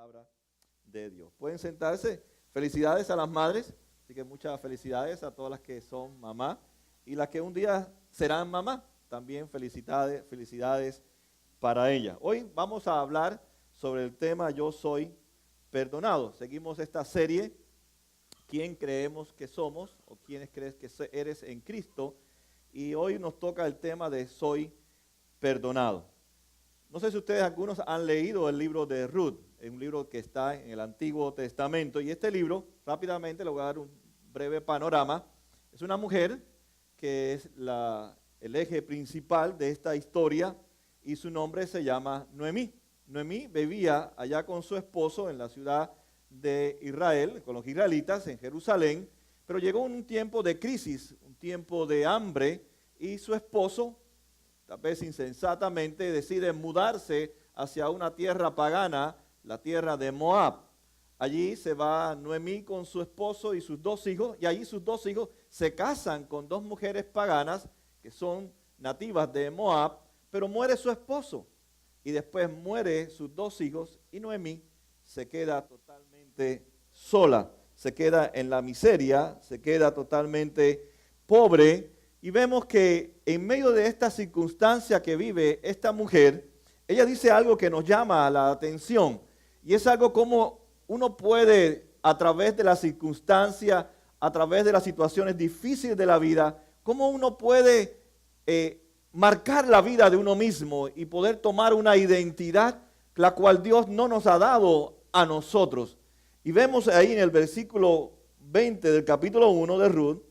palabra de Dios. Pueden sentarse. Felicidades a las madres, así que muchas felicidades a todas las que son mamá y las que un día serán mamá. También felicidades para ellas. Hoy vamos a hablar sobre el tema Yo soy perdonado. Seguimos esta serie, ¿quién creemos que somos o quiénes crees que eres en Cristo? Y hoy nos toca el tema de soy perdonado. No sé si ustedes algunos han leído el libro de Ruth, es un libro que está en el Antiguo Testamento, y este libro, rápidamente le voy a dar un breve panorama. Es una mujer que es el eje principal de esta historia y su nombre se llama Noemí. Noemí vivía allá con su esposo en la ciudad de Israel, con los israelitas en Jerusalén, pero llegó un tiempo de crisis, un tiempo de hambre, y su esposo, tal vez insensatamente, decide mudarse hacia una tierra pagana, la tierra de Moab. Allí se va Noemí con su esposo y sus dos hijos, y allí sus dos hijos se casan con dos mujeres paganas que son nativas de Moab, pero muere su esposo y después muere sus dos hijos y Noemí se queda totalmente sola, se queda en la miseria, se queda totalmente pobre. Y vemos que en medio de esta circunstancia que vive esta mujer, ella dice algo que nos llama la atención. Y es algo como uno puede, a través de la circunstancia, a través de las situaciones difíciles de la vida, cómo uno puede marcar la vida de uno mismo y poder tomar una identidad la cual Dios no nos ha dado a nosotros. Y vemos ahí en el versículo 20 del capítulo 1 de Ruth,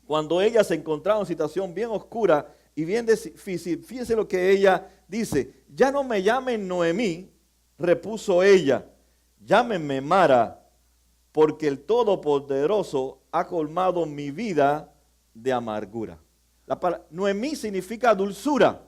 cuando ella se encontraba en una situación bien oscura y bien difícil, fíjense lo que ella dice: ya no me llamen Noemí, repuso ella, llámenme Mara, porque el Todopoderoso ha colmado mi vida de amargura. Noemí significa dulzura.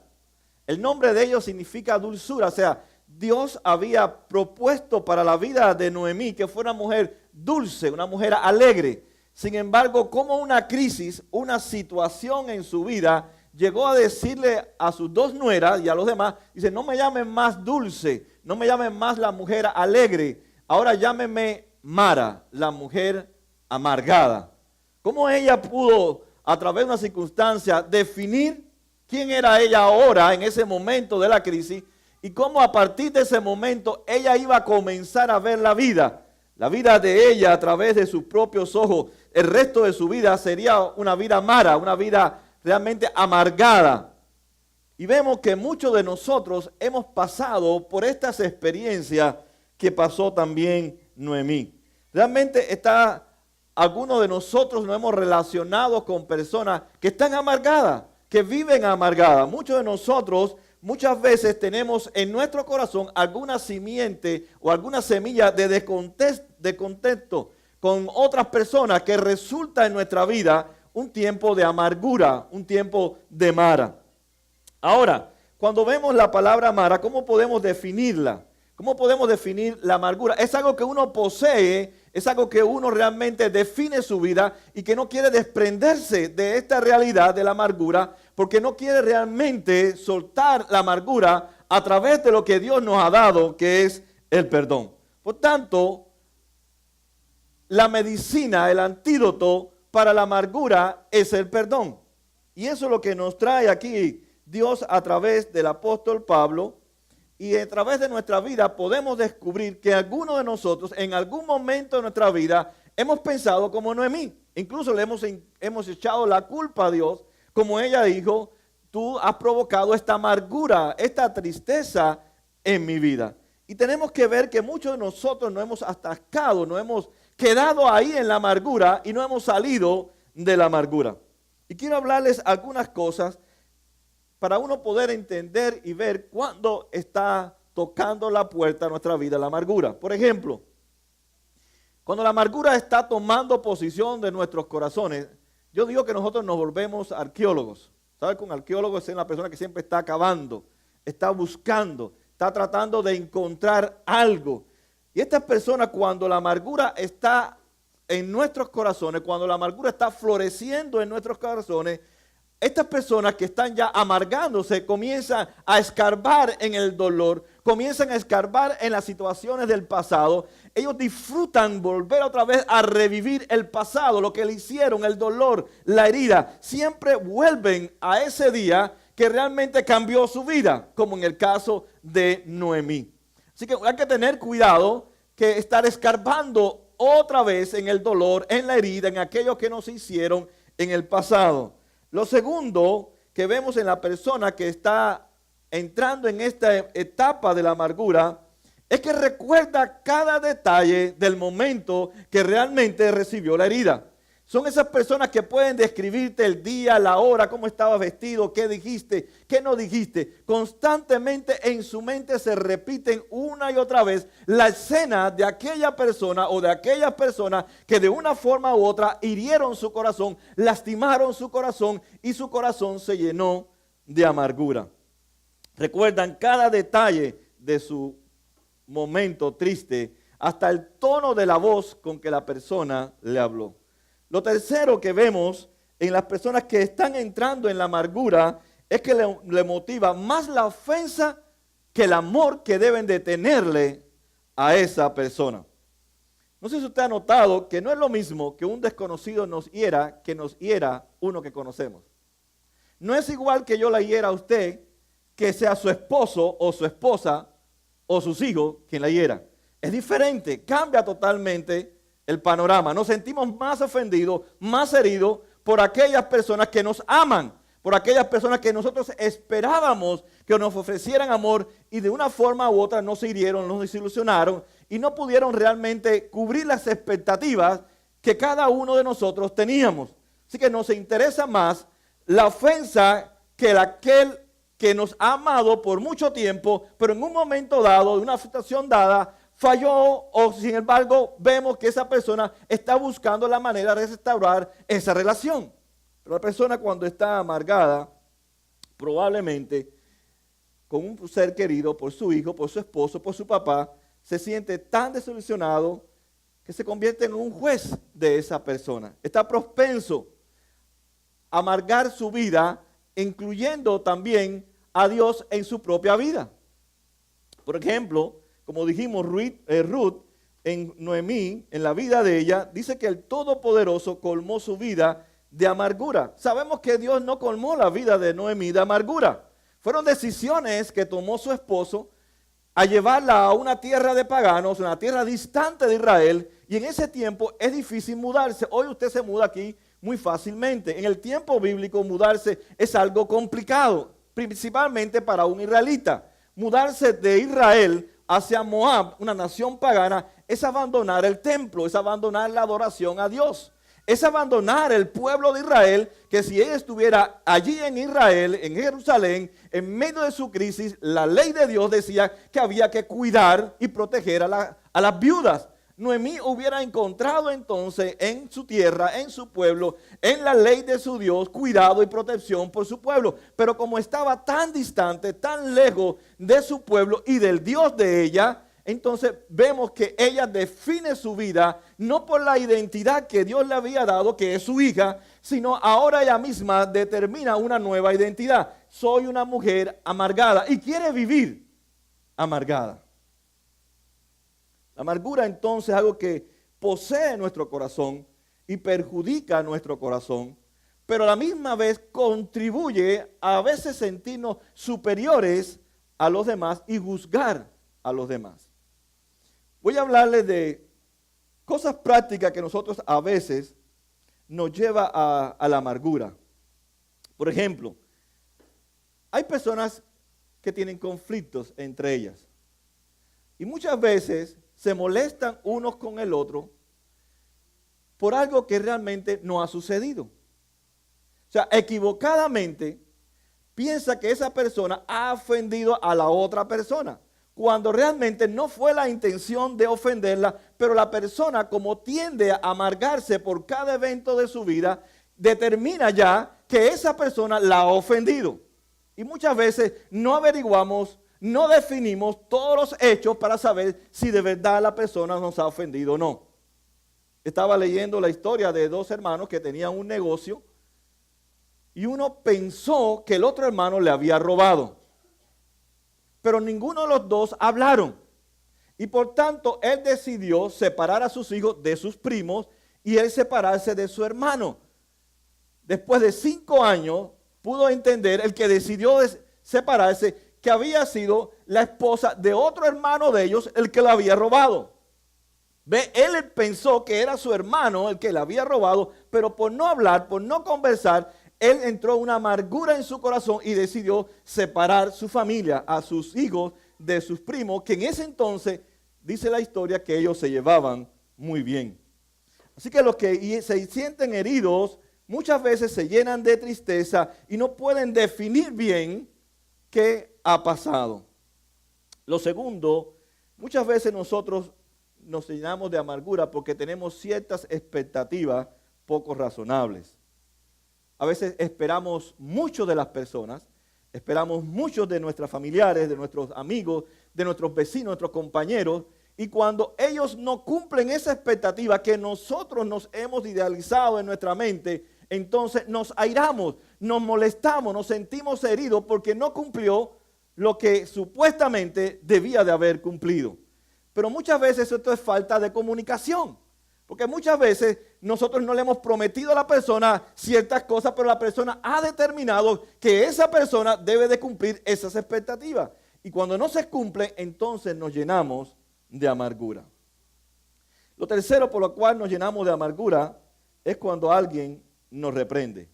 El nombre de ellos significa dulzura. O sea, Dios había propuesto para la vida de Noemí que fuera una mujer dulce, una mujer alegre. Sin embargo, como una crisis, una situación en su vida, llegó a decirle a sus dos nueras y a los demás, dice: no me llamen más dulce, no me llamen más la mujer alegre, ahora llámenme Mara, la mujer amargada. ¿Cómo ella pudo, a través de una circunstancia, definir quién era ella ahora en ese momento de la crisis y cómo a partir de ese momento ella iba a comenzar a ver la vida de ella a través de sus propios ojos? El resto de su vida sería una vida mara, una vida realmente amargada. Y vemos que muchos de nosotros hemos pasado por estas experiencias que pasó también Noemí. Realmente algunos de nosotros nos hemos relacionado con personas que están amargadas, que viven amargadas. Muchos de nosotros muchas veces tenemos en nuestro corazón alguna simiente o alguna semilla de descontento con otras personas que resulta en nuestra vida un tiempo de amargura, un tiempo de Mara. Ahora, cuando vemos la palabra Mara, ¿cómo podemos definirla? ¿Cómo podemos definir la amargura? Es algo que uno posee, es algo que uno realmente define su vida y que no quiere desprenderse de esta realidad de la amargura, porque no quiere realmente soltar la amargura a través de lo que Dios nos ha dado, que es el perdón. Por tanto, la medicina, el antídoto para la amargura es el perdón. Y eso es lo que nos trae aquí Dios a través del apóstol Pablo. Y a través de nuestra vida podemos descubrir que algunos de nosotros en algún momento de nuestra vida hemos pensado como Noemí. Incluso le hemos echado la culpa a Dios, como ella dijo: tú has provocado esta amargura, esta tristeza en mi vida. Y tenemos que ver que muchos de nosotros nos hemos atascado, nos hemos quedado ahí en la amargura y no hemos salido de la amargura. Y quiero hablarles algunas cosas para uno poder entender y ver cuándo está tocando la puerta a nuestra vida la amargura. Por ejemplo, cuando la amargura está tomando posición de nuestros corazones, yo digo que nosotros nos volvemos arqueólogos. ¿Sabes? Que un arqueólogo es una persona que siempre está cavando, está buscando, está tratando de encontrar algo. Y estas personas, cuando la amargura está en nuestros corazones, cuando la amargura está floreciendo en nuestros corazones, estas personas que están ya amargándose comienzan a escarbar en el dolor, comienzan a escarbar en las situaciones del pasado. Ellos disfrutan volver otra vez a revivir el pasado, lo que le hicieron, el dolor, la herida. Siempre vuelven a ese día que realmente cambió su vida, como en el caso de Noemí. Así que hay que tener cuidado que estar escarbando otra vez en el dolor, en la herida, en aquello que nos hicieron en el pasado. Lo segundo que vemos en la persona que está entrando en esta etapa de la amargura es que recuerda cada detalle del momento que realmente recibió la herida. Son esas personas que pueden describirte el día, la hora, cómo estabas vestido, qué dijiste, qué no dijiste. Constantemente en su mente se repiten una y otra vez la escena de aquella persona o de aquellas personas que de una forma u otra hirieron su corazón, lastimaron su corazón y su corazón se llenó de amargura. Recuerdan cada detalle de su momento triste, hasta el tono de la voz con que la persona le habló. Lo tercero que vemos en las personas que están entrando en la amargura es que le motiva más la ofensa que el amor que deben de tenerle a esa persona. No sé si usted ha notado que no es lo mismo que un desconocido nos hiera que nos hiera uno que conocemos. No es igual que yo la hiera a usted que sea su esposo o su esposa o sus hijos quien la hiera. Es diferente, cambia totalmente el panorama. Nos sentimos más ofendidos, más heridos por aquellas personas que nos aman, por aquellas personas que nosotros esperábamos que nos ofrecieran amor y de una forma u otra nos hirieron, nos desilusionaron y no pudieron realmente cubrir las expectativas que cada uno de nosotros teníamos. Así que nos interesa más la ofensa que aquel que nos ha amado por mucho tiempo, pero en un momento dado, de una situación dada, falló, o sin embargo vemos que esa persona está buscando la manera de restaurar esa relación. Pero la persona cuando está amargada, probablemente con un ser querido por su hijo, por su esposo, por su papá, se siente tan desilusionado que se convierte en un juez de esa persona. Está propenso a amargar su vida, incluyendo también a Dios en su propia vida. Por ejemplo, como dijimos, Ruth en Noemí, en la vida de ella, dice que el Todopoderoso colmó su vida de amargura. Sabemos que Dios no colmó la vida de Noemí de amargura. Fueron decisiones que tomó su esposo a llevarla a una tierra de paganos, una tierra distante de Israel, y en ese tiempo es difícil mudarse. Hoy usted se muda aquí muy fácilmente. En el tiempo bíblico mudarse es algo complicado, principalmente para un israelita. Mudarse de Israel hacia Moab, una nación pagana, es abandonar el templo, es abandonar la adoración a Dios. Es abandonar el pueblo de Israel, que si ella estuviera allí en Israel, en Jerusalén, en medio de su crisis, la ley de Dios decía que había que cuidar y proteger a las viudas. Noemí hubiera encontrado entonces en su tierra, en su pueblo, en la ley de su Dios, cuidado y protección por su pueblo. Pero como estaba tan distante, tan lejos de su pueblo y del Dios de ella, entonces vemos que ella define su vida no por la identidad que Dios le había dado, que es su hija, sino ahora ella misma determina una nueva identidad. Soy una mujer amargada y quiere vivir amargada. La amargura entonces es algo que posee nuestro corazón y perjudica nuestro corazón, pero a la misma vez contribuye a veces sentirnos superiores a los demás y juzgar a los demás. Voy a hablarles de cosas prácticas que nosotros a veces nos lleva a la amargura. Por ejemplo, hay personas que tienen conflictos entre ellas y muchas veces se molestan unos con el otro por algo que realmente no ha sucedido. O sea, equivocadamente piensa que esa persona ha ofendido a la otra persona, cuando realmente no fue la intención de ofenderla, pero la persona, como tiende a amargarse por cada evento de su vida, determina ya que esa persona la ha ofendido. Y muchas veces no averiguamos, no definimos todos los hechos para saber si de verdad la persona nos ha ofendido o no. Estaba leyendo la historia de dos hermanos que tenían un negocio y uno pensó que el otro hermano le había robado. Pero ninguno de los dos hablaron. Y por tanto, él decidió separar a sus hijos de sus primos y él separarse de su hermano. Después de 5 años, pudo entender el que decidió separarse que había sido la esposa de otro hermano de ellos el que lo había robado. Ve, él pensó que era su hermano el que le había robado, pero por no hablar, por no conversar, él entró una amargura en su corazón y decidió separar su familia, a sus hijos de sus primos, que en ese entonces dice la historia que ellos se llevaban muy bien. Así que los que se sienten heridos muchas veces se llenan de tristeza y no pueden definir bien qué ha pasado. Lo segundo, muchas veces nosotros nos llenamos de amargura porque tenemos ciertas expectativas poco razonables. A veces esperamos mucho de las personas, esperamos mucho de nuestros familiares, de nuestros amigos, de nuestros vecinos, nuestros compañeros, y cuando ellos no cumplen esa expectativa que nosotros nos hemos idealizado en nuestra mente, entonces nos airamos, nos molestamos, nos sentimos heridos porque no cumplió lo que supuestamente debía de haber cumplido. Pero muchas veces esto es falta de comunicación, porque muchas veces nosotros no le hemos prometido a la persona ciertas cosas, pero la persona ha determinado que esa persona debe de cumplir esas expectativas. Y cuando no se cumple, entonces nos llenamos de amargura. Lo tercero por lo cual nos llenamos de amargura es cuando alguien nos reprende.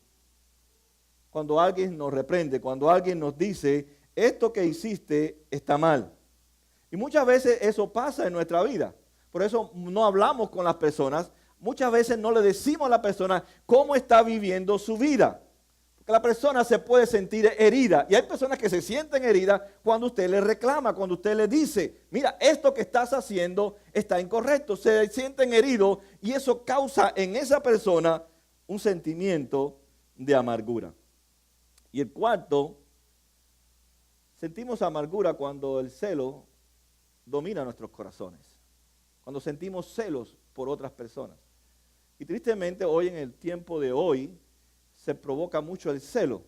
Cuando alguien nos reprende, cuando alguien nos dice, esto que hiciste está mal. Y muchas veces eso pasa en nuestra vida. Por eso no hablamos con las personas. Muchas veces no le decimos a la persona cómo está viviendo su vida. Porque la persona se puede sentir herida. Y hay personas que se sienten heridas cuando usted le reclama, cuando usted le dice, mira, esto que estás haciendo está incorrecto. Se sienten heridos y eso causa en esa persona un sentimiento de amargura. Y el cuarto, sentimos amargura cuando el celo domina nuestros corazones. Cuando sentimos celos por otras personas. Y tristemente hoy en el tiempo de hoy se provoca mucho el celo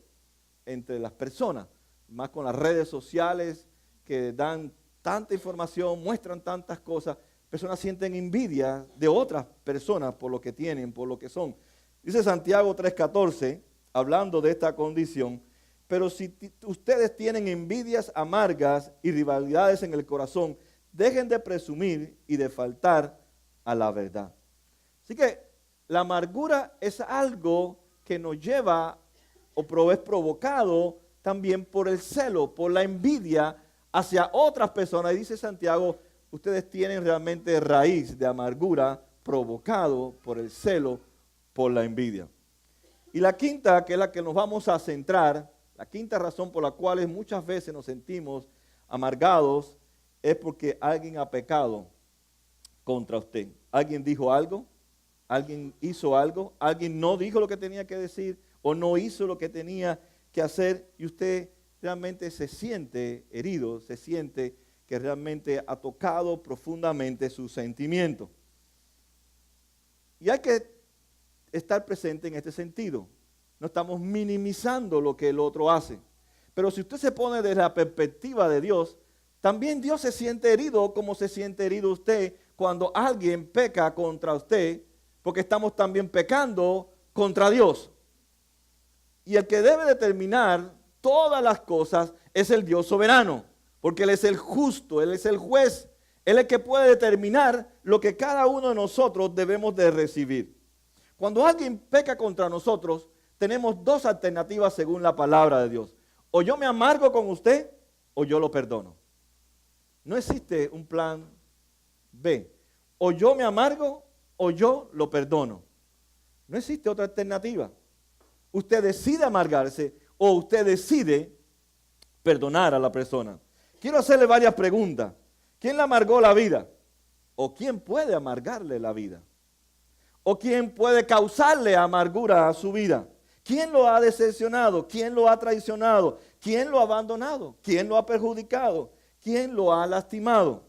entre las personas, más con las redes sociales que dan tanta información, muestran tantas cosas. Personas sienten envidia de otras personas por lo que tienen, por lo que son. Dice Santiago 3:14, hablando de esta condición, pero si ustedes tienen envidias amargas y rivalidades en el corazón, dejen de presumir y de faltar a la verdad. Así que la amargura es algo que nos lleva o es provocado también por el celo, por la envidia hacia otras personas. Y dice Santiago, ustedes tienen realmente raíz de amargura provocado por el celo, por la envidia. Y la quinta, que es la que nos vamos a centrar, la quinta razón por la cual muchas veces nos sentimos amargados, es porque alguien ha pecado contra usted. Alguien dijo algo, alguien hizo algo, alguien no dijo lo que tenía que decir o no hizo lo que tenía que hacer y usted realmente se siente herido, se siente que realmente ha tocado profundamente su sentimiento. Y hay que estar presente en este sentido. No estamos minimizando lo que el otro hace. Pero si usted se pone desde la perspectiva de Dios, también Dios se siente herido como se siente herido usted cuando alguien peca contra usted, porque estamos también pecando contra Dios. Y el que debe determinar todas las cosas es el Dios soberano, porque Él es el justo, Él es el juez, Él es el que puede determinar lo que cada uno de nosotros debemos de recibir. Cuando alguien peca contra nosotros, tenemos dos alternativas según la palabra de Dios. O yo me amargo con usted, o yo lo perdono. No existe un plan B. O yo me amargo o yo lo perdono. No existe otra alternativa. Usted decide amargarse o usted decide perdonar a la persona. Quiero hacerle varias preguntas. ¿Quién le amargó la vida? ¿O quién puede amargarle la vida? ¿O quién puede causarle amargura a su vida? ¿Quién lo ha decepcionado? ¿Quién lo ha traicionado? ¿Quién lo ha abandonado? ¿Quién lo ha perjudicado? ¿Quién lo ha lastimado?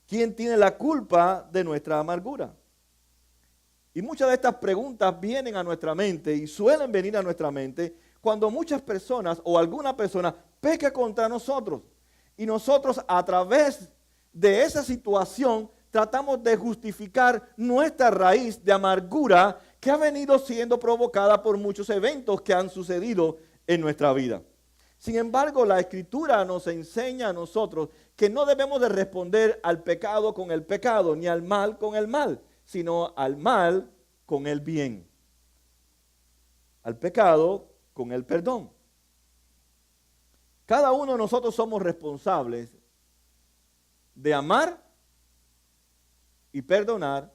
¿Quién tiene la culpa de nuestra amargura? Y muchas de estas preguntas vienen a nuestra mente y suelen venir a nuestra mente cuando muchas personas o alguna persona peca contra nosotros. Y nosotros a través de esa situación tratamos de justificar nuestra raíz de amargura que ha venido siendo provocada por muchos eventos que han sucedido en nuestra vida. Sin embargo, la Escritura nos enseña a nosotros que no debemos de responder al pecado con el pecado, ni al mal con el mal, sino al mal con el bien, al pecado con el perdón. Cada uno de nosotros somos responsables de amar y perdonar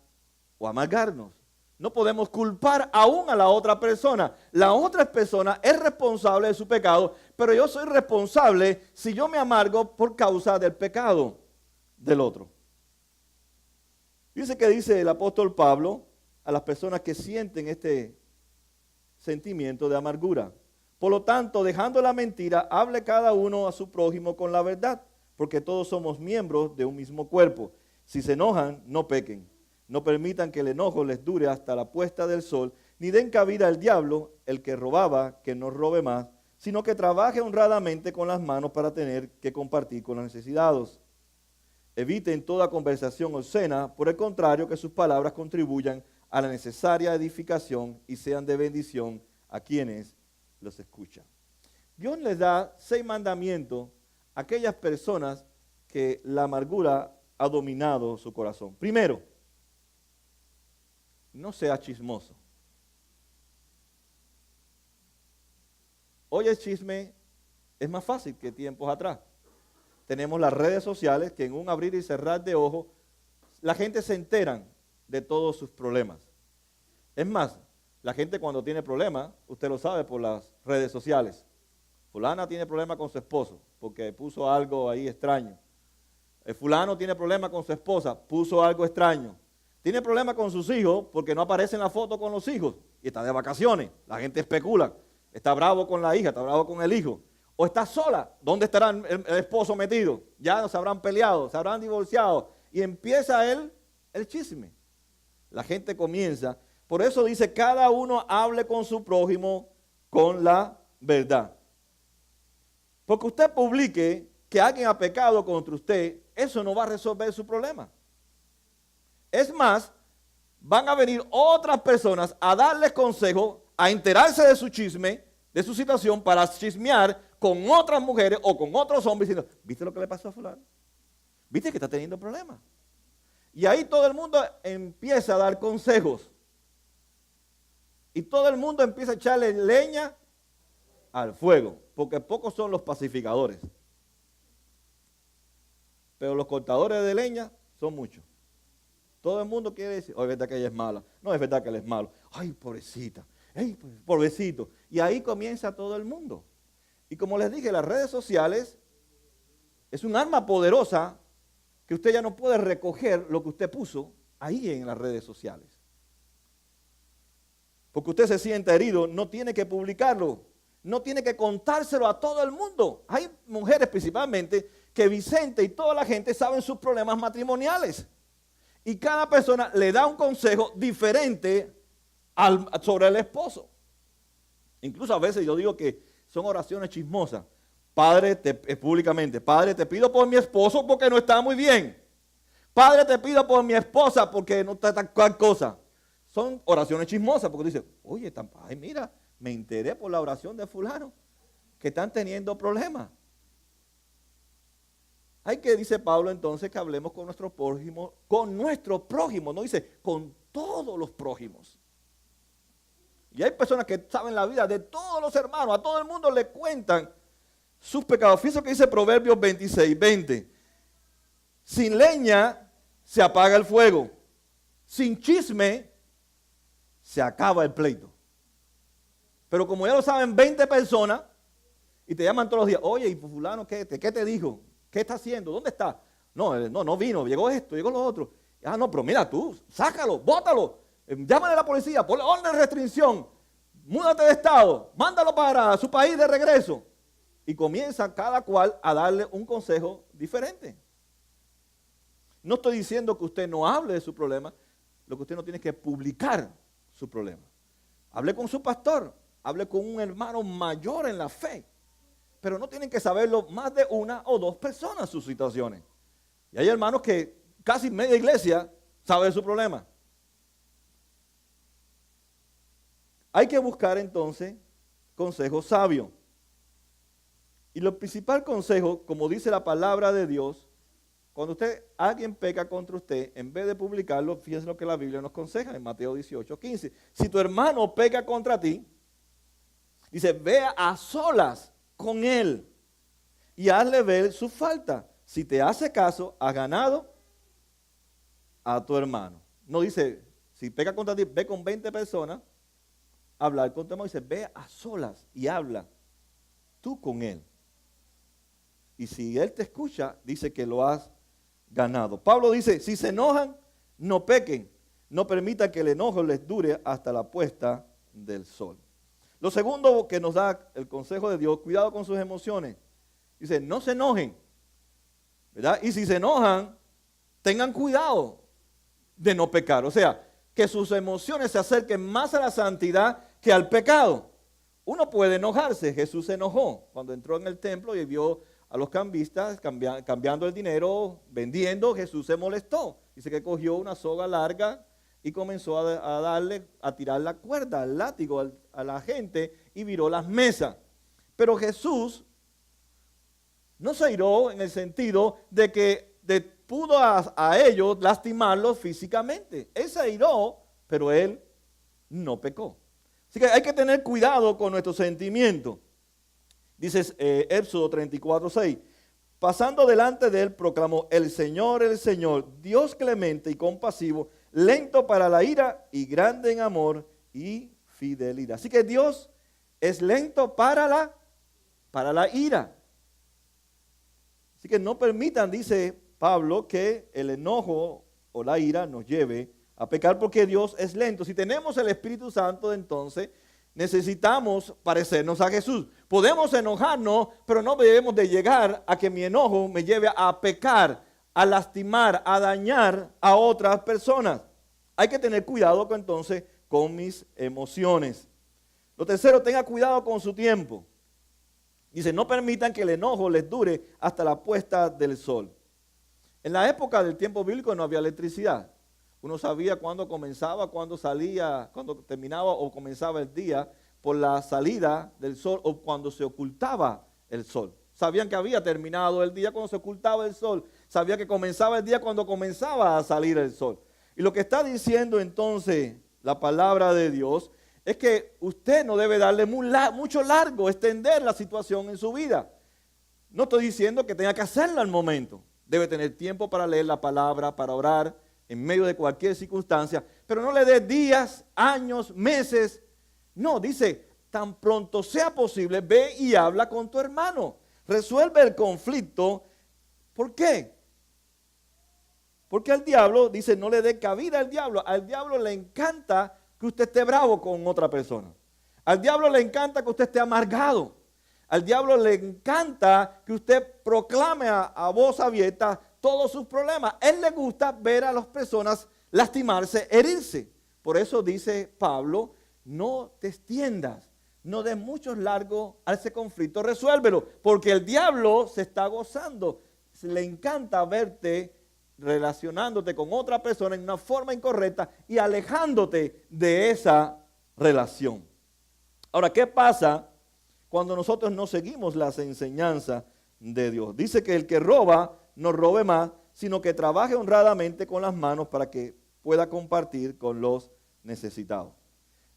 o amargarnos. No podemos culpar aún a la otra persona. La otra persona es responsable de su pecado, pero yo soy responsable si yo me amargo por causa del pecado del otro. Dice el apóstol Pablo a las personas que sienten este sentimiento de amargura. Por lo tanto, dejando la mentira, hable cada uno a su prójimo con la verdad, porque todos somos miembros de un mismo cuerpo. Si se enojan, no pequen. No permitan que el enojo les dure hasta la puesta del sol, ni den cabida al diablo, el que robaba, que no robe más, sino que trabaje honradamente con las manos para tener que compartir con los necesitados. Eviten toda conversación obscena, por el contrario, que sus palabras contribuyan a la necesaria edificación y sean de bendición a quienes los escuchan. Dios les da 6 mandamientos a aquellas personas que la amargura ha dominado su corazón. Primero, no sea chismoso. Hoy el chisme es más fácil que tiempos atrás. Tenemos las redes sociales que en un abrir y cerrar de ojos la gente se entera de todos sus problemas. Es más, la gente cuando tiene problemas, usted lo sabe por las redes sociales. Fulana tiene problemas con su esposo porque puso algo ahí extraño. El fulano tiene problemas con su esposa, puso algo extraño. Tiene problemas con sus hijos porque no aparece en la foto con los hijos y está de vacaciones. La gente especula. Está bravo con la hija, está bravo con el hijo. O está sola. ¿Dónde estará el esposo metido? Ya se habrán peleado, se habrán divorciado. Y empieza el chisme. La gente comienza. Por eso dice, cada uno hable con su prójimo con la verdad. Porque usted publique que alguien ha pecado contra usted, eso no va a resolver su problema. Es más, van a venir otras personas a darles consejos, a enterarse de su chisme, de su situación, para chismear con otras mujeres o con otros hombres diciendo, ¿viste lo que le pasó a fulano? ¿Viste que está teniendo problemas? Y ahí todo el mundo empieza a dar consejos. Y todo el mundo empieza a echarle leña al fuego, porque pocos son los pacificadores. Pero los cortadores de leña son muchos. Todo el mundo quiere decir, oh, es verdad que ella es mala. No, es verdad que él es malo. Ay, pobrecita. Ay, pobrecito. Y ahí comienza todo el mundo. Y como les dije, las redes sociales es un arma poderosa que usted ya no puede recoger lo que usted puso ahí en las redes sociales. Porque usted se siente herido, no tiene que publicarlo. No tiene que contárselo a todo el mundo. Hay mujeres principalmente que Vicente y toda la gente saben sus problemas matrimoniales. Y cada persona le da un consejo diferente sobre el esposo. Incluso a veces yo digo que son oraciones chismosas. Padre, públicamente, Padre, te pido por mi esposo porque no está muy bien. Padre, te pido por mi esposa porque no está tal cosa. Son oraciones chismosas porque dice, oye, ay, mira, me enteré por la oración de fulano que están teniendo problemas. Hay que, dice Pablo, entonces que hablemos con nuestro prójimo, no dice con todos los prójimos. Y hay personas que saben la vida de todos los hermanos, a todo el mundo le cuentan sus pecados. Fíjense que dice Proverbios 26:20. Sin leña se apaga el fuego, sin chisme se acaba el pleito. Pero como ya lo saben 20 personas y te llaman todos los días, oye, ¿y fulano qué te dijo? ¿Qué está haciendo? ¿Dónde está? No vino, llegó esto, llegó lo otro. Ah, no, pero mira tú, sácalo, bótalo, llámale a la policía, ponle orden de restricción, múdate de estado, mándalo para su país de regreso. Y comienza cada cual a darle un consejo diferente. No estoy diciendo que usted no hable de su problema. lo que usted no tiene es que publicar su problema. Hable con su pastor, hable con un hermano mayor en la fe, pero no tienen que saberlo más de una o dos personas sus situaciones. Y hay hermanos que casi media iglesia sabe de su problema. Hay que buscar entonces consejo sabio. Y lo principal consejo, como dice la palabra de Dios, cuando alguien peca contra usted, en vez de publicarlo, fíjense lo que la Biblia nos aconseja en Mateo 18:15. Si tu hermano peca contra ti, dice, ve a solas con él y hazle ver su falta. Si te hace caso, has ganado a tu hermano. No dice, si peca contra ti, ve con 20 personas a hablar con tu hermano. Dice, ve a solas y habla tú con él. Y si él te escucha, dice que lo has ganado. Pablo dice, si se enojan, no pequen. No permitan que el enojo les dure hasta la puesta del sol. Lo segundo que nos da el consejo de Dios, cuidado con sus emociones. Dice, no se enojen, ¿verdad? Y si se enojan, tengan cuidado de no pecar. O sea, que sus emociones se acerquen más a la santidad que al pecado. Uno puede enojarse. Jesús se enojó cuando entró en el templo y vio a los cambistas cambiando el dinero, vendiendo. Jesús se molestó. Dice que cogió una soga larga y comenzó a tirar la cuerda, al látigo a la gente y viró las mesas. Pero Jesús no se airó en el sentido de que pudo a ellos lastimarlos físicamente. Él se airó, pero él no pecó. Así que hay que tener cuidado con nuestros sentimientos. Dice Éxodo 34:6. Pasando delante de él, proclamó, el Señor, Dios clemente y compasivo, lento para la ira y grande en amor y fidelidad. Así que Dios es lento para la ira. Así que no permitan, dice Pablo, que el enojo o la ira nos lleve a pecar, porque Dios es lento. Si tenemos el Espíritu Santo, entonces necesitamos parecernos a Jesús. Podemos enojarnos, pero no debemos de llegar a que mi enojo me lleve a pecar, a lastimar, a dañar a otras personas. Hay que tener cuidado entonces con mis emociones. Lo tercero, tenga cuidado con su tiempo. Dice, no permitan que el enojo les dure hasta la puesta del sol. En la época del tiempo bíblico no había electricidad. Uno sabía cuándo comenzaba, cuándo salía, cuándo terminaba o comenzaba el día por la salida del sol o cuando se ocultaba el sol. Sabían que había terminado el día cuando se ocultaba el sol. Sabía que comenzaba el día cuando comenzaba a salir el sol. Y lo que está diciendo entonces la palabra de Dios es que usted no debe darle mucho largo, extender la situación en su vida. No estoy diciendo que tenga que hacerla al momento. Debe tener tiempo para leer la palabra, para orar en medio de cualquier circunstancia, pero no le dé días, años, meses. No, dice, tan pronto sea posible, ve y habla con tu hermano. Resuelve el conflicto. ¿Por qué? Porque al diablo, dice, no le dé cabida al diablo. Al diablo le encanta que usted esté bravo con otra persona. Al diablo le encanta que usted esté amargado. Al diablo le encanta que usted proclame a voz abierta todos sus problemas. A él le gusta ver a las personas lastimarse, herirse. Por eso dice Pablo, no te extiendas, no des mucho largo a ese conflicto, resuélvelo, porque el diablo se está gozando. Le encanta verte relacionándote con otra persona en una forma incorrecta y alejándote de esa relación. Ahora, ¿qué pasa cuando nosotros no seguimos las enseñanzas de Dios? Dice que el que roba no robe más, sino que trabaje honradamente con las manos para que pueda compartir con los necesitados.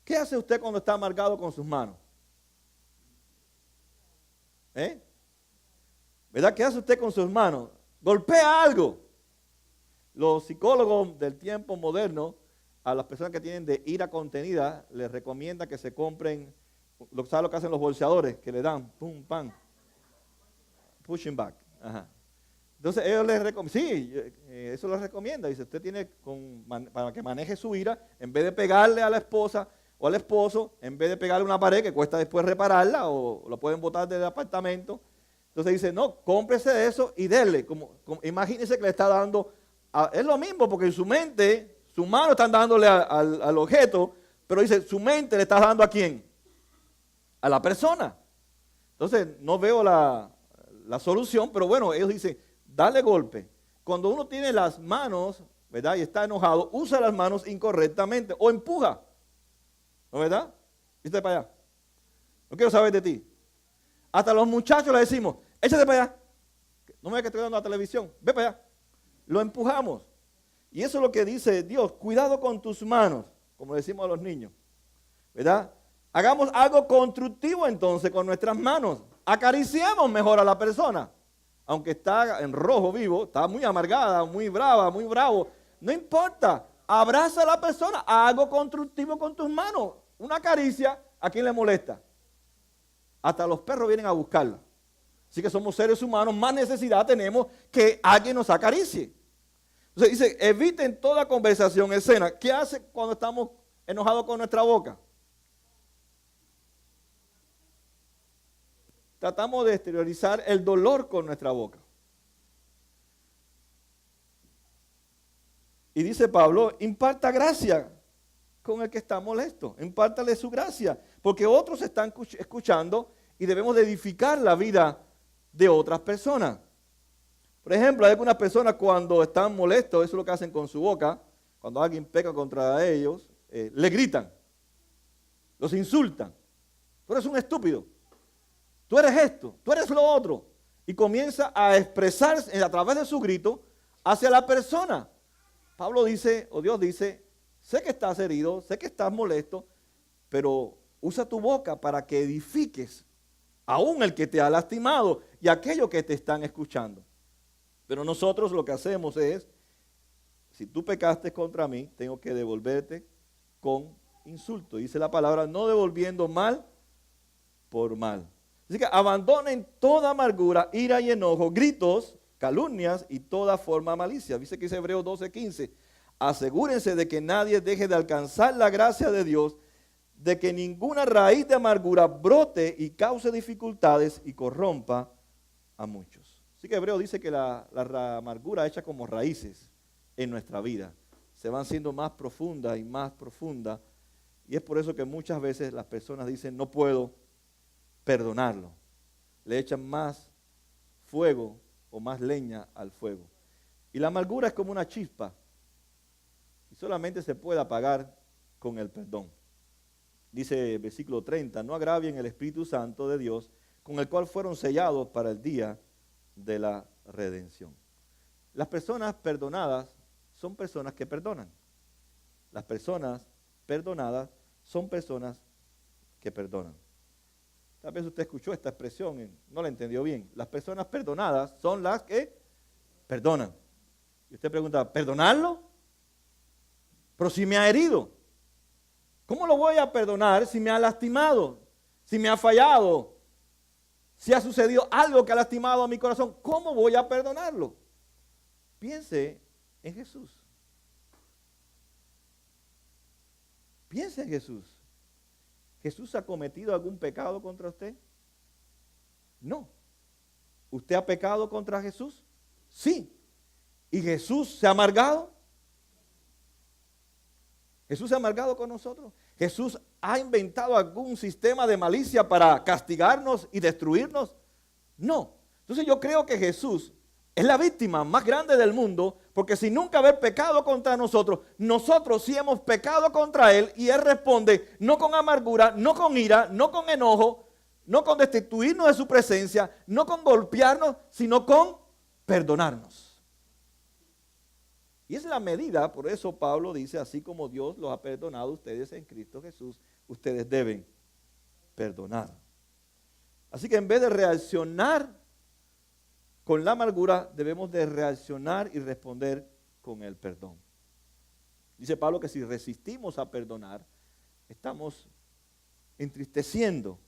¿Qué hace usted cuando está amargado con sus manos? ¿Verdad? ¿Qué hace usted con sus manos? Golpea algo. Los psicólogos del tiempo moderno, a las personas que tienen de ira contenida, les recomienda que se compren, ¿sabe lo que hacen los bolseadores? Que le dan, pum, pam, pushing back. Ajá. Entonces ellos les recomiendan, sí, eso les recomienda. Dice, usted tiene para que maneje su ira, en vez de pegarle a la esposa o al esposo, en vez de pegarle una pared que cuesta después repararla o lo pueden botar del apartamento. Entonces dice, no, cómprese de eso y déle. Imagínese que le está dando, es lo mismo porque en su mente, Sus manos están dándole al objeto, pero dice, su mente le está dando ¿a quién? A la persona. Entonces, no veo la solución, pero bueno, ellos dicen, dale golpe. Cuando uno tiene las manos, ¿verdad? Y está enojado, usa las manos incorrectamente o empuja. ¿No, verdad? ¿Viste para allá? No quiero saber de ti. Hasta los muchachos le decimos, échate para allá. No me veas que estoy dando la televisión. Ve para allá. Lo empujamos. Y eso es lo que dice Dios. Cuidado con tus manos, como decimos a los niños. ¿Verdad? Hagamos algo constructivo entonces con nuestras manos. Acariciemos mejor a la persona. Aunque está en rojo vivo, está muy amargada, muy brava, muy bravo. No importa. Abraza a la persona. Haz algo constructivo con tus manos. Una caricia, ¿a quién le molesta? Hasta los perros vienen a buscarla. Así que somos seres humanos, más necesidad tenemos que alguien nos acaricie. Entonces dice, eviten toda conversación, escena. ¿Qué hace cuando estamos enojados con nuestra boca? Tratamos de exteriorizar el dolor con nuestra boca. Y dice Pablo, imparta gracia con el que está molesto. Impártale su gracia, porque otros están escuchando y debemos de edificar la vida de otras personas. Por ejemplo, hay algunas personas cuando están molestos, eso es lo que hacen con su boca, cuando alguien peca contra ellos, le gritan, los insultan. Tú eres un estúpido, tú eres esto, tú eres lo otro. Y comienza a expresarse a través de su grito hacia la persona. Pablo dice, o Dios dice, sé que estás herido, sé que estás molesto, pero usa tu boca para que edifiques aún el que te ha lastimado y aquellos que te están escuchando. Pero nosotros lo que hacemos es, si tú pecaste contra mí, tengo que devolverte con insulto. Dice la palabra, no devolviendo mal por mal. Así que abandonen toda amargura, ira y enojo, gritos, calumnias y toda forma de malicia. Dice que dice Hebreos 12:15. Asegúrense de que nadie deje de alcanzar la gracia de Dios, de que ninguna raíz de amargura brote y cause dificultades y corrompa a muchos. Así que Hebreo dice que la amargura echa como raíces en nuestra vida. Se van siendo más profundas y más profundas. Y es por eso que muchas veces las personas dicen, no puedo perdonarlo. Le echan más fuego o más leña al fuego. Y la amargura es como una chispa. Y solamente se puede apagar con el perdón. Dice el versículo 30, no agravien el Espíritu Santo de Dios, con el cual fueron sellados para el día de la redención. Las personas perdonadas son personas que perdonan. Las personas perdonadas son personas que perdonan. Tal vez usted escuchó esta expresión y no la entendió bien. Las personas perdonadas son las que perdonan. Y usted pregunta, ¿perdonarlo? Pero si me ha herido, ¿cómo lo voy a perdonar si me ha lastimado? Si me ha fallado, si ha sucedido algo que ha lastimado a mi corazón, ¿cómo voy a perdonarlo? Piense en Jesús. Piense en Jesús. ¿Jesús ha cometido algún pecado contra usted? No. ¿Usted ha pecado contra Jesús? Sí. ¿Y Jesús se ha amargado? ¿Jesús se ha amargado con nosotros? ¿Jesús ha inventado algún sistema de malicia para castigarnos y destruirnos? No. Entonces yo creo que Jesús es la víctima más grande del mundo, porque sin nunca haber pecado contra nosotros, nosotros sí hemos pecado contra Él y Él responde no con amargura, no con ira, no con enojo, no con destituirnos de su presencia, no con golpearnos, sino con perdonarnos. Y es la medida, por eso Pablo dice, así como Dios los ha perdonado a ustedes en Cristo Jesús, ustedes deben perdonar. Así que en vez de reaccionar con la amargura, debemos de reaccionar y responder con el perdón. Dice Pablo que si resistimos a perdonar, estamos entristeciendo,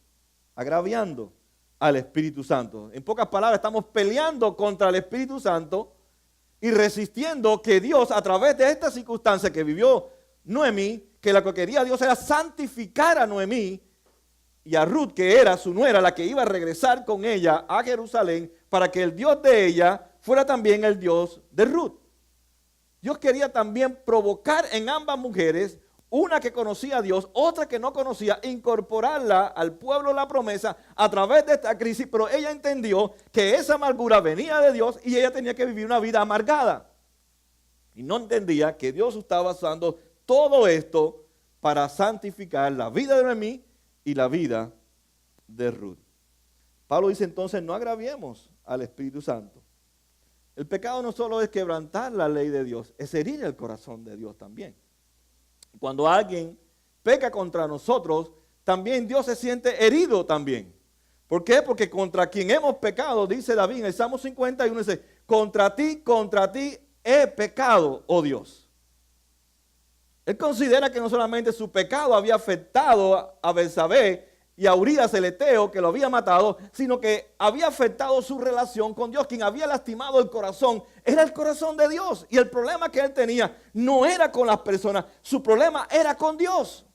agraviando al Espíritu Santo. En pocas palabras, estamos peleando contra el Espíritu Santo y resistiendo que Dios, a través de esta circunstancia que vivió Noemí, que lo que quería Dios era santificar a Noemí y a Ruth, que era su nuera, la que iba a regresar con ella a Jerusalén, para que el Dios de ella fuera también el Dios de Ruth. Dios quería también provocar en ambas mujeres, una que conocía a Dios, otra que no conocía, incorporarla al pueblo de la promesa a través de esta crisis, pero ella entendió que esa amargura venía de Dios y ella tenía que vivir una vida amargada. Y no entendía que Dios estaba usando todo esto para santificar la vida de Noemí y la vida de Ruth. Pablo dice entonces, no agraviemos al Espíritu Santo. El pecado no solo es quebrantar la ley de Dios, es herir el corazón de Dios también. Cuando alguien peca contra nosotros, también Dios se siente herido también. ¿Por qué? Porque contra quien hemos pecado, dice David en el Salmo 51, dice, contra ti he pecado, oh Dios. Él considera que no solamente su pecado había afectado a Betsabé y a Urías el Eteo, que lo había matado, sino que había afectado su relación con Dios. Quien había lastimado el corazón era el corazón de Dios. Y el problema que él tenía no era con las personas, su problema era con Dios.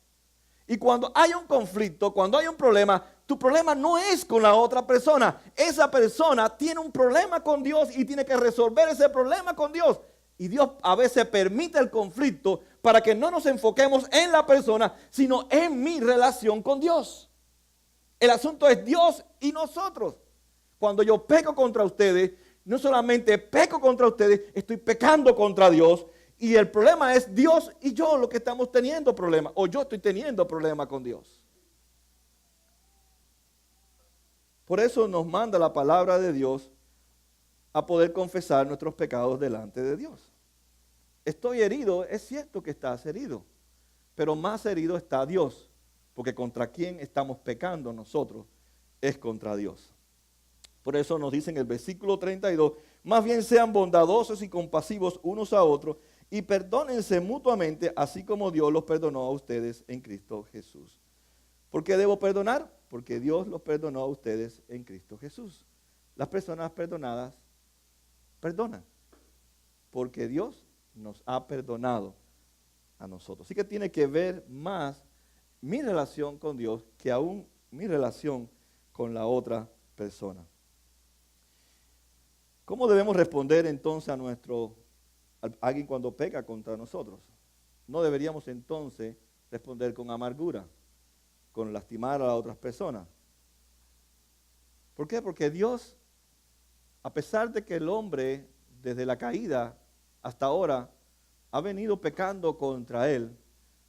Y cuando hay un conflicto, cuando hay un problema, tu problema no es con la otra persona. Esa persona tiene un problema con Dios y tiene que resolver ese problema con Dios. Y Dios a veces permite el conflicto para que no nos enfoquemos en la persona, sino en mi relación con Dios. El asunto es Dios y nosotros. Cuando yo peco contra ustedes, no solamente peco contra ustedes, estoy pecando contra Dios. Y el problema es Dios y yo lo que estamos teniendo problemas. O yo estoy teniendo problemas con Dios. Por eso nos manda la palabra de Dios a poder confesar nuestros pecados delante de Dios. Estoy herido, es cierto que estás herido. Pero más herido está Dios. Porque contra quién estamos pecando nosotros es contra Dios. Por eso nos dice en el versículo 32, más bien sean bondadosos y compasivos unos a otros y perdónense mutuamente, así como Dios los perdonó a ustedes en Cristo Jesús. ¿Por qué debo perdonar? Porque Dios los perdonó a ustedes en Cristo Jesús. Las personas perdonadas perdonan, porque Dios nos ha perdonado a nosotros. Así que tiene que ver más mi relación con Dios que aún mi relación con la otra persona. ¿Cómo debemos responder entonces a alguien cuando peca contra nosotros? No deberíamos entonces responder con amargura, con lastimar a las otras personas. ¿Por qué? Porque Dios, a pesar de que el hombre desde la caída hasta ahora ha venido pecando contra él,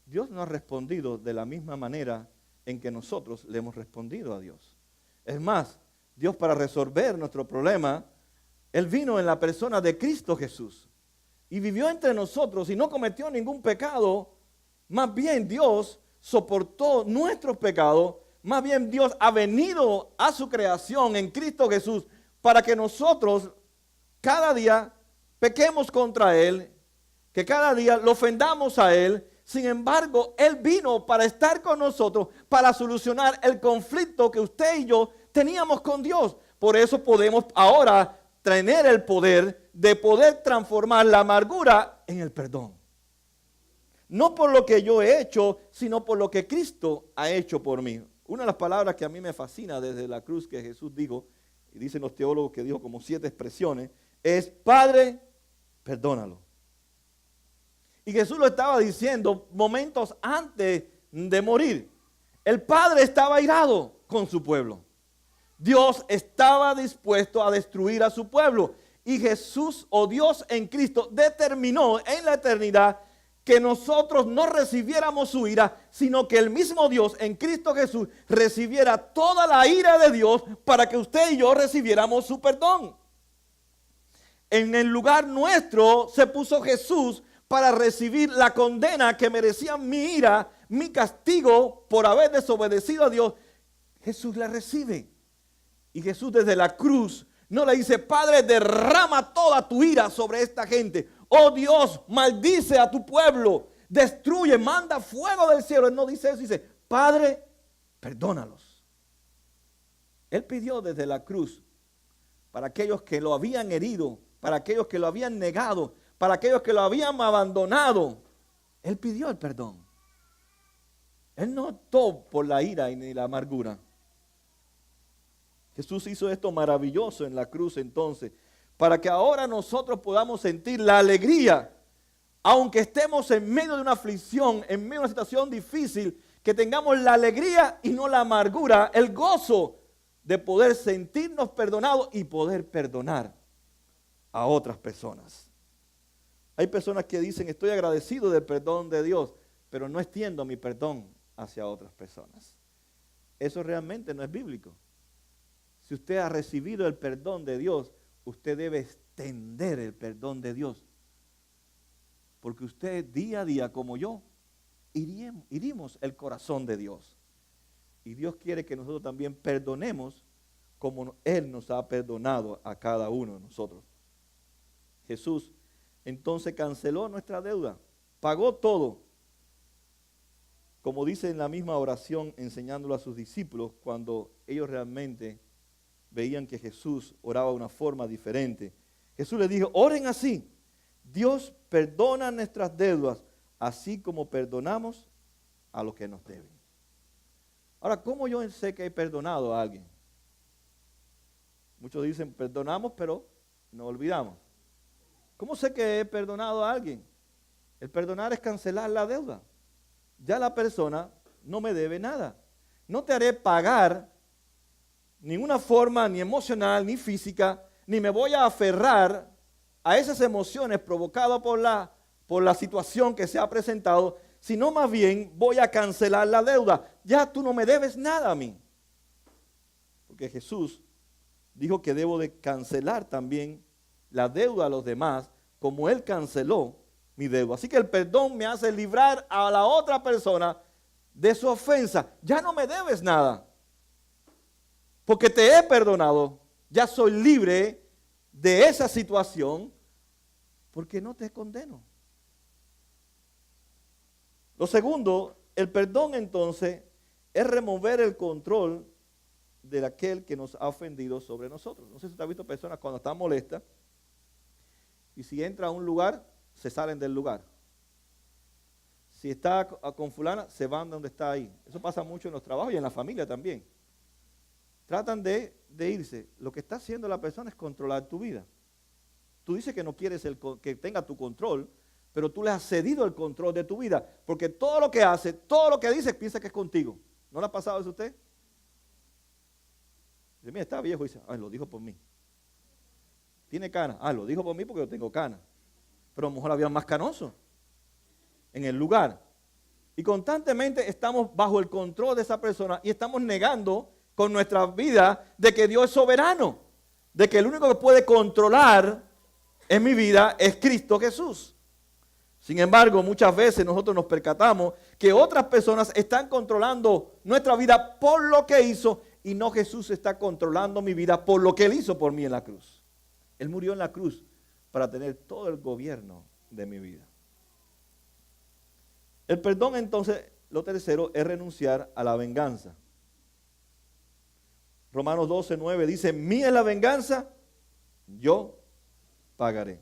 Dios no ha respondido de la misma manera en que nosotros le hemos respondido a Dios. Es más, Dios para resolver nuestro problema, Él vino en la persona de Cristo Jesús y vivió entre nosotros y no cometió ningún pecado. Más bien Dios soportó nuestros pecados. Más bien Dios ha venido a su creación en Cristo Jesús para que nosotros cada día pequemos contra Él, que cada día lo ofendamos a Él. Sin embargo, Él vino para estar con nosotros, para solucionar el conflicto que usted y yo teníamos con Dios. Por eso podemos ahora tener el poder de poder transformar la amargura en el perdón. No por lo que yo he hecho, sino por lo que Cristo ha hecho por mí. Una de las palabras que a mí me fascina desde la cruz que Jesús dijo, y dicen los teólogos que dijo como 7 expresiones, es: Padre, perdónalo. Y Jesús lo estaba diciendo momentos antes de morir. El Padre estaba airado con su pueblo. Dios estaba dispuesto a destruir a su pueblo. Y Jesús, o Dios en Cristo, determinó en la eternidad que nosotros no recibiéramos su ira, sino que el mismo Dios en Cristo Jesús recibiera toda la ira de Dios para que usted y yo recibiéramos su perdón. En el lugar nuestro se puso Jesús para recibir la condena que merecía mi ira, mi castigo por haber desobedecido a Dios. Jesús la recibe. Y Jesús desde la cruz no le dice: Padre, derrama toda tu ira sobre esta gente. Oh Dios, maldice a tu pueblo, destruye, manda fuego del cielo. Él no dice eso, dice: Padre, perdónalos. Él pidió desde la cruz para aquellos que lo habían herido, para aquellos que lo habían negado, para aquellos que lo habían abandonado. Él pidió el perdón. Él no optó por la ira ni la amargura. Jesús hizo esto maravilloso en la cruz entonces, para que ahora nosotros podamos sentir la alegría aunque estemos en medio de una aflicción, en medio de una situación difícil, que tengamos la alegría y no la amargura, el gozo de poder sentirnos perdonados y poder perdonar a otras personas. Hay personas que dicen, estoy agradecido del perdón de Dios, pero no extiendo mi perdón hacia otras personas. Eso realmente no es bíblico. Si usted ha recibido el perdón de Dios, usted debe extender el perdón de Dios. Porque usted día a día, como yo, herimos el corazón de Dios. Y Dios quiere que nosotros también perdonemos como Él nos ha perdonado a cada uno de nosotros. Jesús entonces canceló nuestra deuda, pagó todo. Como dice en la misma oración enseñándolo a sus discípulos, cuando ellos realmente veían que Jesús oraba de una forma diferente. Jesús les dijo, oren así, Dios perdona nuestras deudas, así como perdonamos a los que nos deben. Ahora, ¿cómo yo sé que he perdonado a alguien? Muchos dicen, perdonamos, pero no olvidamos. ¿Cómo sé que he perdonado a alguien? El perdonar es cancelar la deuda. Ya la persona no me debe nada. No te haré pagar ninguna forma, ni emocional, ni física, ni me voy a aferrar a esas emociones provocadas por la situación que se ha presentado, sino más bien voy a cancelar la deuda. Ya tú no me debes nada a mí. Porque Jesús dijo que debo de cancelar también la deuda a los demás, como Él canceló mi deuda. Así que el perdón me hace librar a la otra persona de su ofensa. Ya no me debes nada, porque te he perdonado. Ya soy libre de esa situación, porque no te condeno. Lo segundo, el perdón entonces es remover el control de aquel que nos ha ofendido sobre nosotros. No sé si usted ha visto personas cuando están molestas y si entra a un lugar, se salen del lugar. Si está con fulana, se van de donde está ahí. Eso pasa mucho en los trabajos y en la familia también. Tratan de irse. Lo que está haciendo la persona es controlar tu vida. Tú dices que no quieres que tenga tu control, pero tú le has cedido el control de tu vida, porque todo lo que hace, todo lo que dice, piensa que es contigo. ¿No le ha pasado eso a usted? Dice, mira, está viejo, y dice, ay, lo dijo por mí. Tiene cana, lo dijo por mí porque yo tengo cana. Pero a lo mejor había más canosos en el lugar. Y constantemente estamos bajo el control de esa persona y estamos negando con nuestra vida de que Dios es soberano, de que el único que puede controlar en mi vida es Cristo Jesús. Sin embargo, muchas veces nosotros nos percatamos que otras personas están controlando nuestra vida por lo que hizo y no Jesús está controlando mi vida por lo que Él hizo por mí en la cruz. Él murió en la cruz para tener todo el gobierno de mi vida. El perdón entonces, lo tercero, es renunciar a la venganza. Romanos 12:9 dice, mía es la venganza, yo pagaré.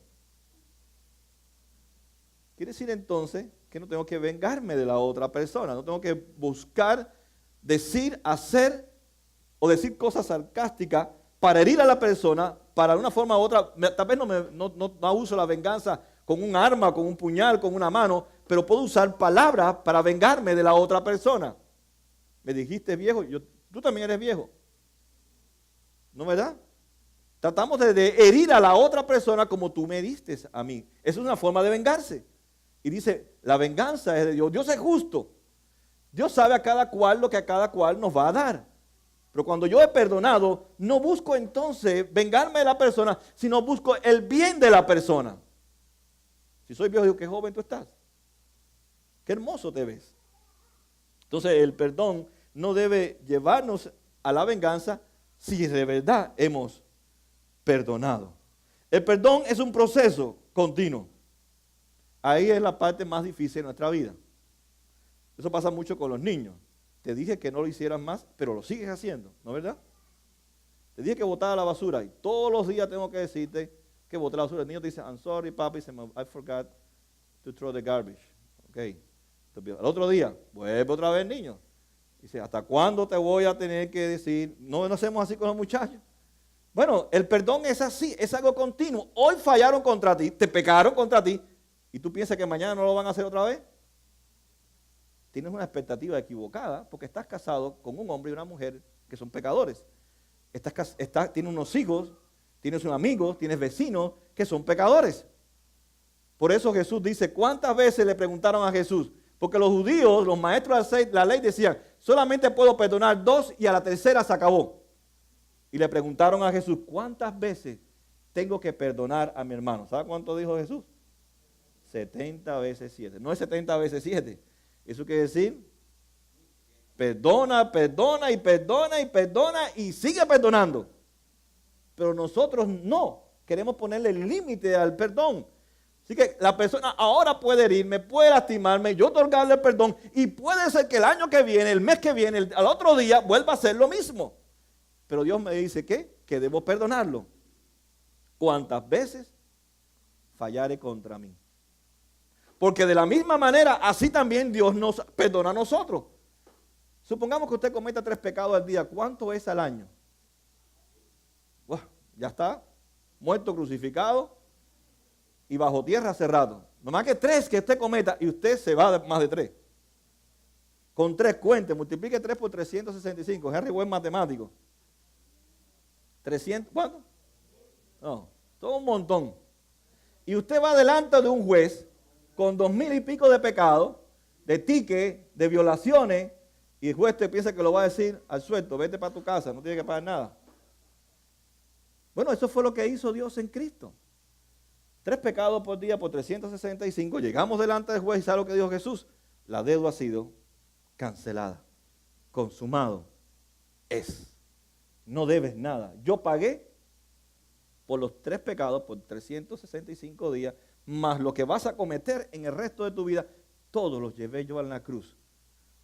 Quiere decir entonces que no tengo que vengarme de la otra persona, no tengo que buscar decir, hacer o decir cosas sarcásticas para herir a la persona, para de una forma u otra, tal vez no uso la venganza con un arma, con un puñal, con una mano, pero puedo usar palabras para vengarme de la otra persona. Me dijiste viejo, tú también eres viejo. ¿No, verdad? Tratamos de herir a la otra persona como tú me diste a mí. Esa es una forma de vengarse. Y dice, la venganza es de Dios. Dios es justo. Dios sabe a cada cual lo que a cada cual nos va a dar. Pero cuando yo he perdonado, no busco entonces vengarme de la persona, sino busco el bien de la persona. Si soy viejo, digo, qué joven tú estás. Qué hermoso te ves. Entonces el perdón no debe llevarnos a la venganza si de verdad hemos perdonado. El perdón es un proceso continuo. Ahí es la parte más difícil de nuestra vida. Eso pasa mucho con los niños. Te dije que no lo hicieras más, pero lo sigues haciendo, ¿no es verdad? Te dije que botara la basura y todos los días tengo que decirte que boté la basura. El niño te dice, I'm sorry, papi, I forgot to throw the garbage. Okay. El otro día, vuelve otra vez el niño. Dice, ¿hasta cuándo te voy a tener que decir? No hacemos así con los muchachos. Bueno, el perdón es así, es algo continuo. Hoy fallaron contra ti, te pecaron contra ti, ¿Y tú piensas que mañana no lo van a hacer otra vez? Tienes una expectativa equivocada porque estás casado con un hombre y una mujer que son pecadores. Tienes unos hijos, tienes unos amigos, tienes vecinos que son pecadores. Por eso Jesús dice, ¿cuántas veces le preguntaron a Jesús? Porque los judíos, los maestros de la ley decían, solamente puedo perdonar 2 y a la tercera se acabó. Y le preguntaron a Jesús, ¿cuántas veces tengo que perdonar a mi hermano? ¿Sabe cuánto dijo Jesús? 70 veces 7. No es 70 veces 7. Eso quiere decir, perdona, perdona y perdona y perdona y sigue perdonando. Pero nosotros no, queremos ponerle límite al perdón. Así que la persona ahora puede herirme, puede lastimarme, yo otorgarle el perdón y puede ser que el año que viene, el mes que viene, al otro día vuelva a hacer lo mismo. Pero Dios me dice que debo perdonarlo. ¿Cuántas veces fallare contra mí? Porque de la misma manera, así también Dios nos perdona a nosotros. Supongamos que usted cometa 3 pecados al día. ¿Cuánto es al año? Bueno, ya está, muerto, crucificado y bajo tierra cerrado. No más que 3 que usted cometa y usted se va de más de 3. Con 3 cuente, multiplique 3 por 365. Henry, buen matemático. 300, ¿cuánto? No, todo un montón. Y usted va delante de un juez con 2,000 y pico de pecados, de tickets, de violaciones, y el juez te piensa que lo va a decir al suelto, vete para tu casa, no tienes que pagar nada. Bueno, eso fue lo que hizo Dios en Cristo. 3 pecados por día por 365, llegamos delante del juez y ¿sabe lo que dijo Jesús? La deuda ha sido cancelada, consumado es. No debes nada. Yo pagué por los 3 pecados por 365 días, más lo que vas a cometer en el resto de tu vida, todos los llevé yo a la cruz,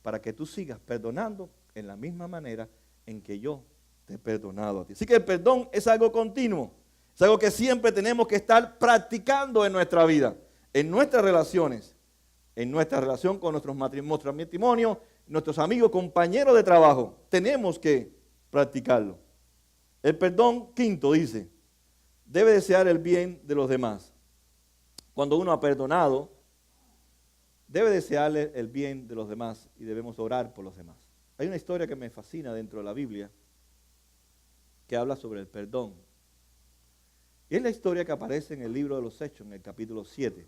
para que tú sigas perdonando en la misma manera en que yo te he perdonado a ti. Así que el perdón es algo continuo, es algo que siempre tenemos que estar practicando en nuestra vida, en nuestras relaciones, en nuestra relación con nuestros matrimonios, nuestros amigos, compañeros de trabajo. Tenemos que practicarlo. El perdón, quinto, dice, debe desear el bien de los demás. Cuando uno ha perdonado, debe desearle el bien de los demás y debemos orar por los demás. Hay una historia que me fascina dentro de la Biblia que habla sobre el perdón. Y es la historia que aparece en el libro de los Hechos, en el capítulo 7.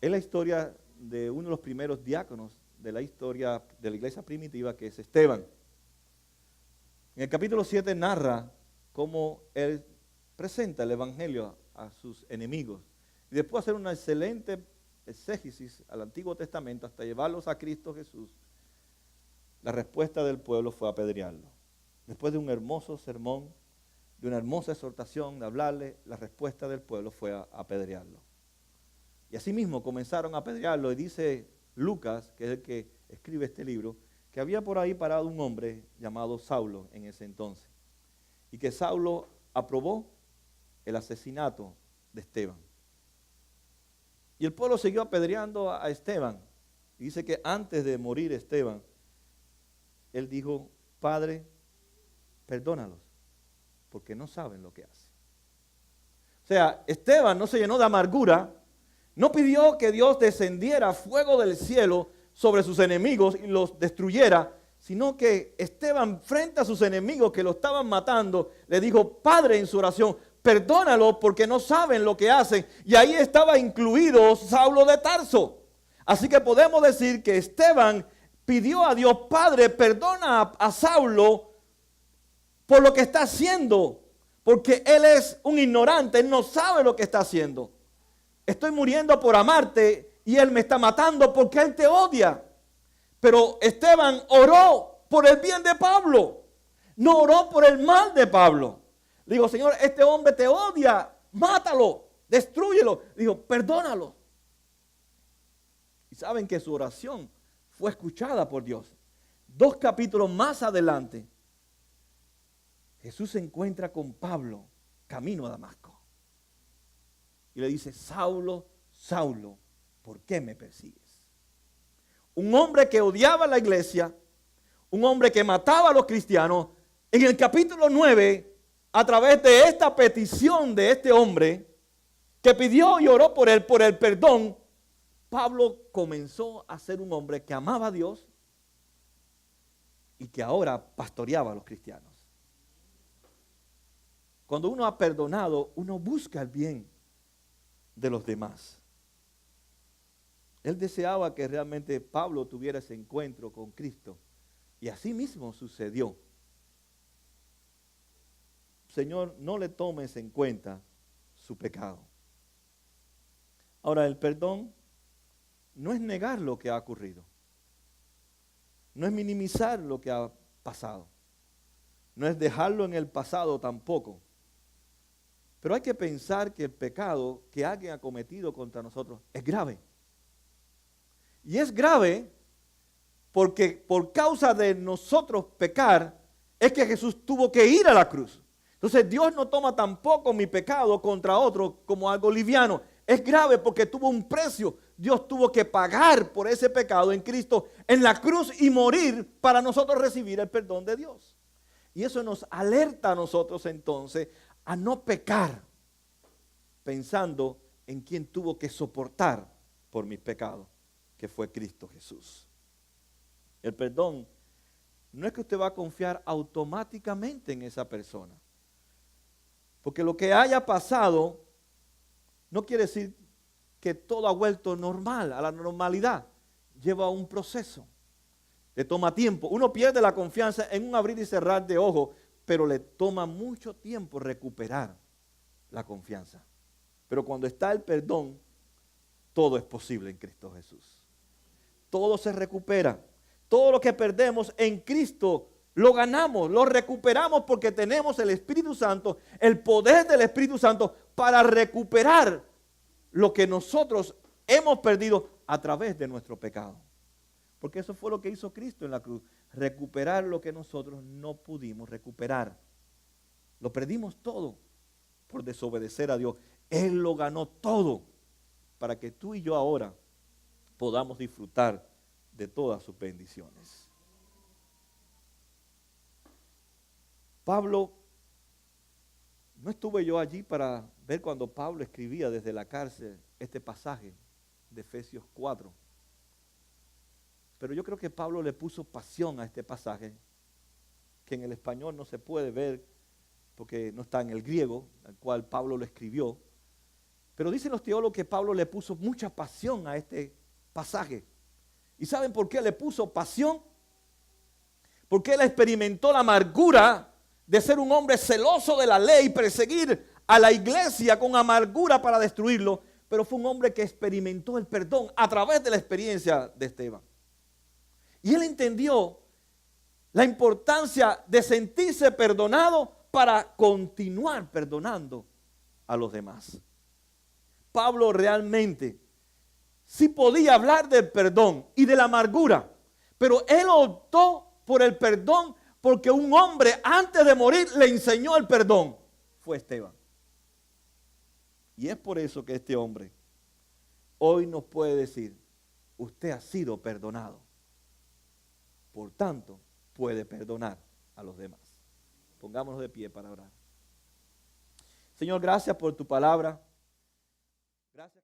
Es la historia de uno de los primeros diáconos de la historia de la iglesia primitiva, que es Esteban. En el capítulo 7 narra cómo él presenta el evangelio a sus enemigos. Y después de hacer una excelente exégesis al Antiguo Testamento hasta llevarlos a Cristo Jesús, la respuesta del pueblo fue apedrearlo. Después de un hermoso sermón, de una hermosa exhortación, de hablarle, la respuesta del pueblo fue a apedrearlo. Y así mismo comenzaron a apedrearlo, y dice Lucas, que es el que escribe este libro, que había por ahí parado un hombre llamado Saulo en ese entonces, y que Saulo aprobó el asesinato de Esteban. Y el pueblo siguió apedreando a Esteban. Y dice que antes de morir Esteban, él dijo, Padre, perdónalos, porque no saben lo que hacen. O sea, Esteban no se llenó de amargura, no pidió que Dios descendiera fuego del cielo sobre sus enemigos y los destruyera, sino que Esteban, frente a sus enemigos que lo estaban matando, le dijo, Padre, en su oración, perdónalo porque no saben lo que hacen. Y ahí estaba incluido Saulo de Tarso. Así que podemos decir que Esteban pidió a Dios, Padre, perdona a Saulo por lo que está haciendo, porque él es un ignorante, él no sabe lo que está haciendo. Estoy muriendo por amarte y él me está matando porque él te odia. Pero Esteban oró por el bien de Pablo, no oró por el mal de Pablo. Le digo, Señor, este hombre te odia, mátalo, destrúyelo. Le digo, perdónalo. Y saben que su oración fue escuchada por Dios. 2 capítulos más adelante, Jesús se encuentra con Pablo camino a Damasco. Y le dice, Saulo, Saulo, ¿por qué me persigues? Un hombre que odiaba a la iglesia, un hombre que mataba a los cristianos, en el capítulo 9, a través de esta petición de este hombre, que pidió y oró por él, por el perdón, Pablo comenzó a ser un hombre que amaba a Dios y que ahora pastoreaba a los cristianos. Cuando uno ha perdonado, uno busca el bien de los demás. Él deseaba que realmente Pablo tuviera ese encuentro con Cristo. Y así mismo sucedió. Señor, no le tomes en cuenta su pecado. Ahora, el perdón no es negar lo que ha ocurrido. No es minimizar lo que ha pasado. No es dejarlo en el pasado tampoco. Pero hay que pensar que el pecado que alguien ha cometido contra nosotros es grave. Y es grave porque por causa de nosotros pecar es que Jesús tuvo que ir a la cruz. Entonces Dios no toma tampoco mi pecado contra otro como algo liviano. Es grave porque tuvo un precio. Dios tuvo que pagar por ese pecado en Cristo en la cruz y morir para nosotros recibir el perdón de Dios. Y eso nos alerta a nosotros entonces a no pecar pensando en quien tuvo que soportar por mis pecados, que fue Cristo Jesús. El perdón no es que usted va a confiar automáticamente en esa persona. Porque lo que haya pasado no quiere decir que todo ha vuelto normal, a la normalidad. Lleva un proceso. Le toma tiempo. Uno pierde la confianza en un abrir y cerrar de ojos, pero le toma mucho tiempo recuperar la confianza. Pero cuando está el perdón, todo es posible en Cristo Jesús. Todo se recupera. Todo lo que perdemos en Cristo lo ganamos, lo recuperamos porque tenemos el Espíritu Santo, el poder del Espíritu Santo para recuperar lo que nosotros hemos perdido a través de nuestro pecado. Porque eso fue lo que hizo Cristo en la cruz, recuperar lo que nosotros no pudimos recuperar. Lo perdimos todo por desobedecer a Dios. Él lo ganó todo para que tú y yo ahora podamos disfrutar de todas sus bendiciones. Pablo, no estuve yo allí para ver cuando Pablo escribía desde la cárcel este pasaje de Efesios 4. Pero yo creo que Pablo le puso pasión a este pasaje, que en el español no se puede ver porque no está en el griego, al cual Pablo lo escribió. Pero dicen los teólogos que Pablo le puso mucha pasión a este pasaje. ¿Y saben por qué le puso pasión? Porque él experimentó la amargura de ser un hombre celoso de la ley, perseguir a la iglesia con amargura para destruirlo, pero fue un hombre que experimentó el perdón a través de la experiencia de Esteban. Y él entendió la importancia de sentirse perdonado para continuar perdonando a los demás. Pablo realmente sí podía hablar del perdón y de la amargura, pero él optó por el perdón porque un hombre antes de morir le enseñó el perdón. Fue Esteban. Y es por eso que este hombre hoy nos puede decir, usted ha sido perdonado. Por tanto, puede perdonar a los demás. Pongámonos de pie para orar. Señor, gracias por tu palabra. Gracias.